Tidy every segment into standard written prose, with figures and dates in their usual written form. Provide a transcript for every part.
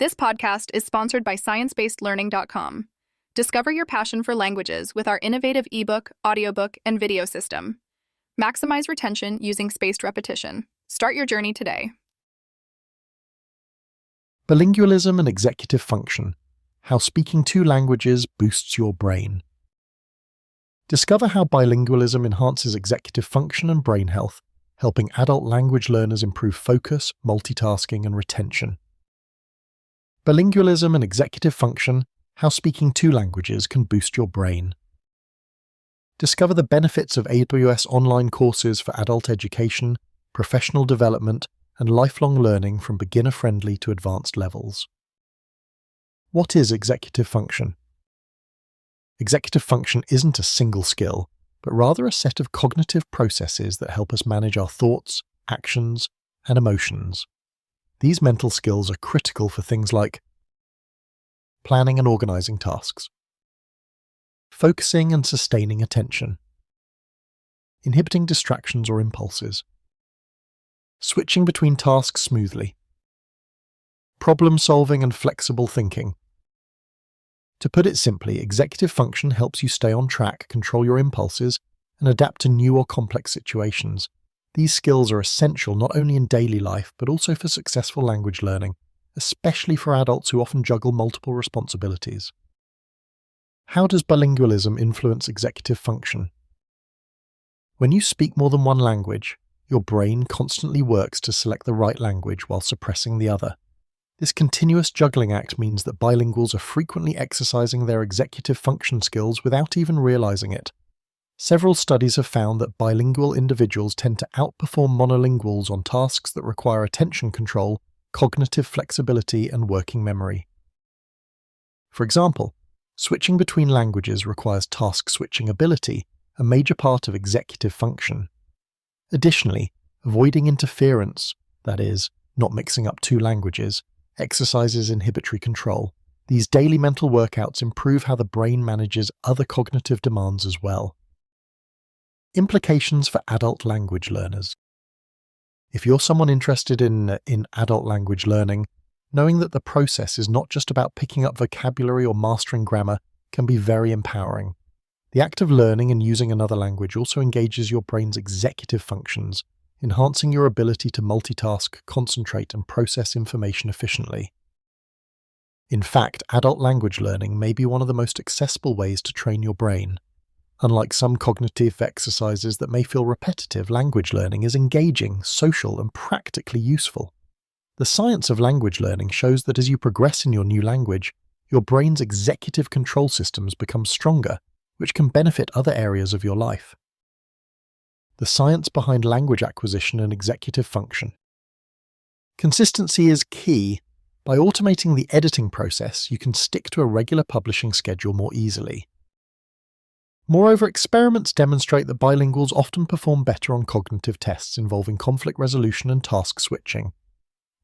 This podcast is sponsored by ScienceBasedLearning.com. Discover your passion for languages with our innovative ebook, audiobook, and video system. Maximize retention using spaced repetition. Start your journey today. Bilingualism and executive function. How speaking two languages boosts your brain. Discover how bilingualism enhances executive function and brain health, helping adult language learners improve focus, multitasking, and retention. Bilingualism and executive function. How speaking two languages can boost your brain. Discover the benefits of AWS online courses for adult education, professional development, and lifelong learning from beginner-friendly to advanced levels. What is executive function? Executive function isn't a single skill, but rather a set of cognitive processes that help us manage our thoughts, actions, and emotions. These mental skills are critical for things like planning and organizing tasks, focusing and sustaining attention, inhibiting distractions or impulses, switching between tasks smoothly, problem-solving and flexible thinking. To put it simply, executive function helps you stay on track, control your impulses, and adapt to new or complex situations. These skills are essential not only in daily life, but also for successful language learning, especially for adults who often juggle multiple responsibilities. How does bilingualism influence executive function? When you speak more than one language, your brain constantly works to select the right language while suppressing the other. This continuous juggling act means that bilinguals are frequently exercising their executive function skills without even realizing it. Several studies have found that bilingual individuals tend to outperform monolinguals on tasks that require attention control, cognitive flexibility, and working memory. For example, switching between languages requires task-switching ability, a major part of executive function. Additionally, avoiding interference, that is, not mixing up two languages, exercises inhibitory control. These daily mental workouts improve how the brain manages other cognitive demands as well. Implications for adult language learners. If you're someone interested in adult language learning, knowing that the process is not just about picking up vocabulary or mastering grammar can be very empowering. The act of learning and using another language also engages your brain's executive functions, enhancing your ability to multitask, concentrate, and process information efficiently. In fact, adult language learning may be one of the most accessible ways to train your brain. Unlike some cognitive exercises that may feel repetitive, language learning is engaging, social, and practically useful. The science of language learning shows that as you progress in your new language, your brain's executive control systems become stronger, which can benefit other areas of your life. The science behind language acquisition and executive function. Consistency is key. By automating the editing process, you can stick to a regular publishing schedule more easily. Moreover, experiments demonstrate that bilinguals often perform better on cognitive tests involving conflict resolution and task switching.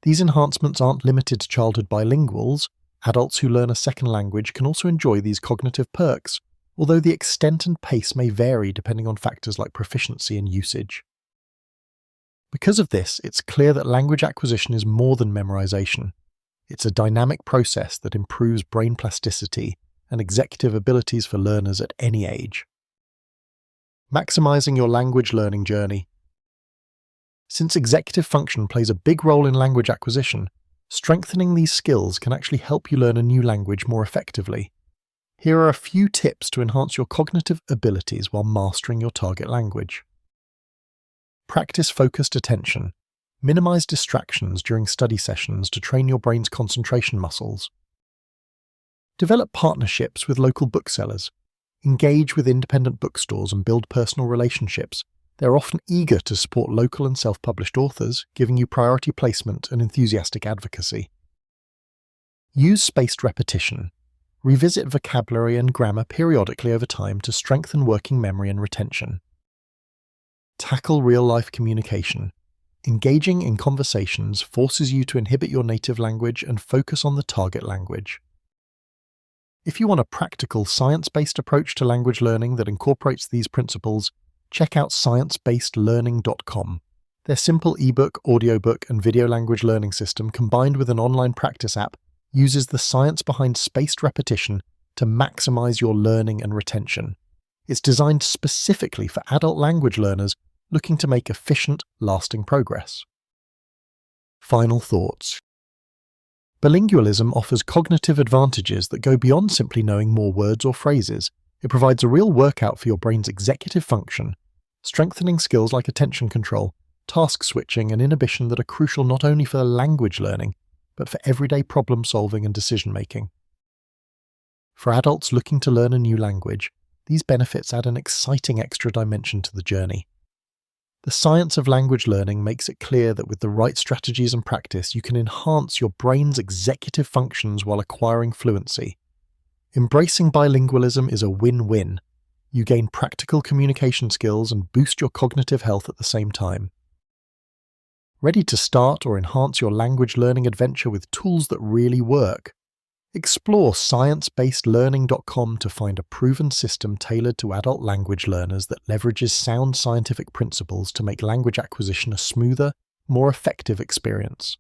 These enhancements aren't limited to childhood bilinguals. Adults who learn a second language can also enjoy these cognitive perks, although the extent and pace may vary depending on factors like proficiency and usage. Because of this, it's clear that language acquisition is more than memorization. It's a dynamic process that improves brain plasticity and executive abilities for learners at any age. Maximizing your language learning journey. Since executive function plays a big role in language acquisition, strengthening these skills can actually help you learn a new language more effectively. Here are a few tips to enhance your cognitive abilities while mastering your target language. Practice focused attention. Minimize distractions during study sessions to train your brain's concentration muscles. Develop partnerships with local booksellers. Engage with independent bookstores and build personal relationships. They're often eager to support local and self-published authors, giving you priority placement and enthusiastic advocacy. Use spaced repetition. Revisit vocabulary and grammar periodically over time to strengthen working memory and retention. Tackle real-life communication. Engaging in conversations forces you to inhibit your native language and focus on the target language. If you want a practical, science-based approach to language learning that incorporates these principles, check out ScienceBasedLearning.com. Their simple ebook, audiobook, and video language learning system combined with an online practice app uses the science behind spaced repetition to maximize your learning and retention. It's designed specifically for adult language learners looking to make efficient, lasting progress. Final thoughts. Bilingualism offers cognitive advantages that go beyond simply knowing more words or phrases. It provides a real workout for your brain's executive function, strengthening skills like attention control, task switching, and inhibition that are crucial not only for language learning, but for everyday problem solving and decision making. For adults looking to learn a new language, these benefits add an exciting extra dimension to the journey. The science of language learning makes it clear that with the right strategies and practice, you can enhance your brain's executive functions while acquiring fluency. Embracing bilingualism is a win-win. You gain practical communication skills and boost your cognitive health at the same time. Ready to start or enhance your language learning adventure with tools that really work? Explore sciencebasedlearning.com to find a proven system tailored to adult language learners that leverages sound scientific principles to make language acquisition a smoother, more effective experience.